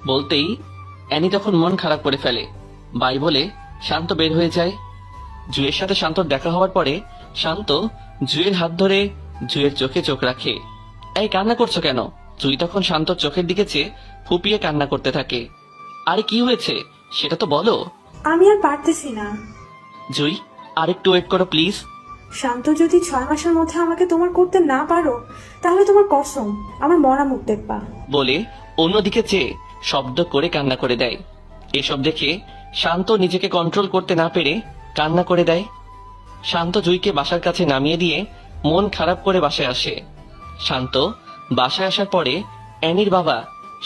বলতেই অ্যানি তখন মন খারাপ করে ফেলে। বাই বলে শান্ত বের হয়ে যায়। জুয়ের সাথে শান্তর দেখা হওয়ার পরে শান্ত জুয়ের হাত ধরে জুয়ের চোখে চোখ রাখে। এই কান্না করছো কেন? জুই তখন শান্তর চোখের দিকে চেয়ে ফুপিয়ে কান্না করতে থাকে। আরে কি হয়েছে সেটা তো বলো। আমি আর পারতেছি না। জুই আরেকটু ওয়েট করো প্লিজ। শান্ত, যদি 6 মাসের মধ্যে আমাকে তোমার করতে না পারো তাহলে তোমার কসম আমার মরা মুখ দেখবা। বলে অন্যদিকে চেয়ে শব্দ করে কান্না করে দেয়। এসব দেখে শান্ত নিজেকে কন্ট্রোল করতে না পেরে কান্না করে দেয়। শান্ত জুইকে বাসার কাছে নামিয়ে দিয়ে মন খারাপ করে বাসায় আসে। শান্ত বাসায় আসার পরে অ্যানির বাবা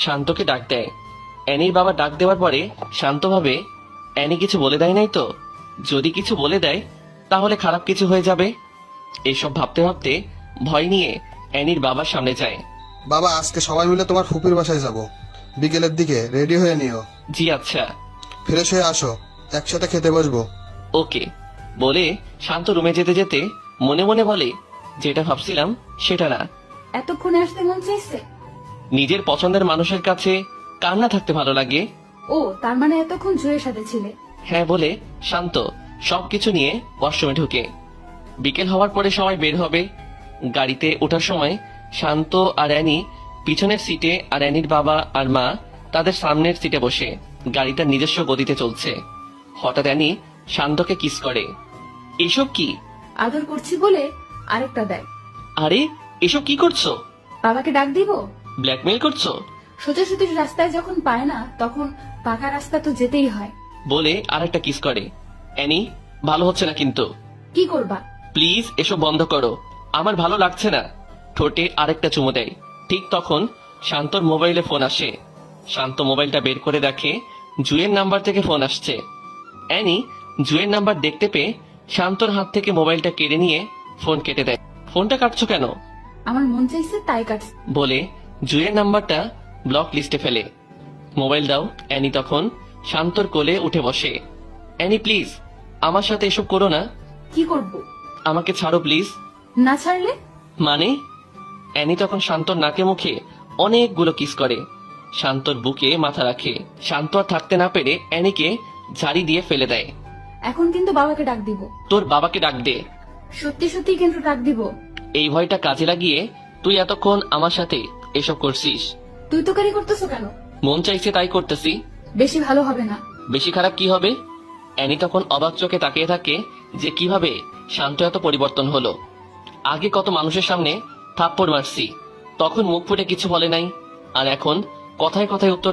শান্তকে ডাক দেয়। অ্যানির বাবা ডাক দেওয়ার পরে শান্ত ভাবে অ্যানি কিছু বলে দেয় নাই তো? যদি কিছু বলে দেয় তাহলে খারাপ কিছু হয়ে যাবে। এসব ভাবতে ভাবতে ভয় নিয়ে অ্যানির বাবার সামনে যায়। বাবা, আজকে সবাই মিলে তোমার ফুপির বাসায় যাব, বিকেলের দিকে রেডি হয়ে নিও। জি আচ্ছা। ফ্রেশ হয়ে আসো, একসাথে খেতে বসবো। ওকে বলে শান্ত রুমে যেতে যেতে মনে মনে বলে, যেটা ভাবছিলাম সেটা না। এতক্ষণে আসতে মন চাইছে? নিজের পছন্দের মানুষের কাছে কার না থাকতে ভালো লাগে? ও, তার মানে এতক্ষণ জুয়ের সাথে ছিলে। হ্যাঁ বলে শান্ত সবকিছু নিয়ে ওয়াশরুমে ঢুকে। বিকেল হওয়ার পরে সবাই বের হবে। গাড়িতে ওঠার সময় শান্ত আর অ্যানি পিছনের সিটে আর অ্যানির বাবা আর মা তাদের সামনের সিটে বসে। গাড়িটা নিজস্ব গতিতে চলছে। হঠাৎ অ্যানি শান্তকে কিস করে। এসব কি? আদর করছি বলে আরেকটা দেয়। আরে এসব কি করছো? বাবাকে ডাক দিব? ব্ল্যাকমেল করছো? সোজাসুজি রাস্তায় যখন পায় না তখন পাকা রাস্তা তো যেতেই হয়। বলে আরেকটা কিস করে। অ্যানি ভালো হচ্ছে না কিন্তু। কি করবা? প্লিজ এসব বন্ধ করো, আমার ভালো লাগছে না। ঠোঁটে আরেকটা চুমু দেয়। ঠিক তখন শান্তর মোবাইলে ফোন আসে। শান্ত মোবাইলটা বের করে দেখে জুয়ের নাম্বার থেকে ফোন আসছে। অ্যানি জুয়ের নাম্বার দেখতে পেয়ে শান্তর হাত থেকে মোবাইলটা কেড়ে নিয়ে ফোন কেটে দেয়। ফোনটা কাটছো কেন? আমার মন চাইছে তাই কাটছে। বলে জুয়ের নাম্বারটা ব্লক লিস্টে ফেলে। মোবাইল দাও। অ্যানি তখন শান্তর কোলে উঠে বসে। অ্যানি প্লিজ আমার সাথে এসব করো না। কি করব? আমাকে ছাড়ো প্লিজ। না ছাড়লে? মানে? অ্যানি তখন শান্তর নাকে মুখে অনেকগুলো কিস করে। শান্তর বুকে মাথা রাখে। শান্ত আর থাকতে না পেরে অ্যানিকে ঝাড়ি দিয়ে ফেলে দেয়। এখন কিন্তু বাবাকে ডাক দিব। তোর বাবাকে ডাক দে। সত্যি সত্যি কিন্তু ডাক দিব। এই ভয়টা কাজে লাগিয়ে তুই এতক্ষণ আমার সাথে এসব করছিস। তুই তো কারি করতেছো কেন? মন চাইছে তাই করতেছি। বেশি ভালো হবে না। বেশি খারাপ কি হবে? অ্যানি তখন অবাক চোখে তাকিয়ে থাকে যে কিভাবে শান্ত এত পরিবর্তন হলো। আগে কত মানুষের সামনে থাপ্পড় মারছি, তখন মুখ ফুটে কিছু বলে নাই, আর এখন কথায় কথায় উত্তর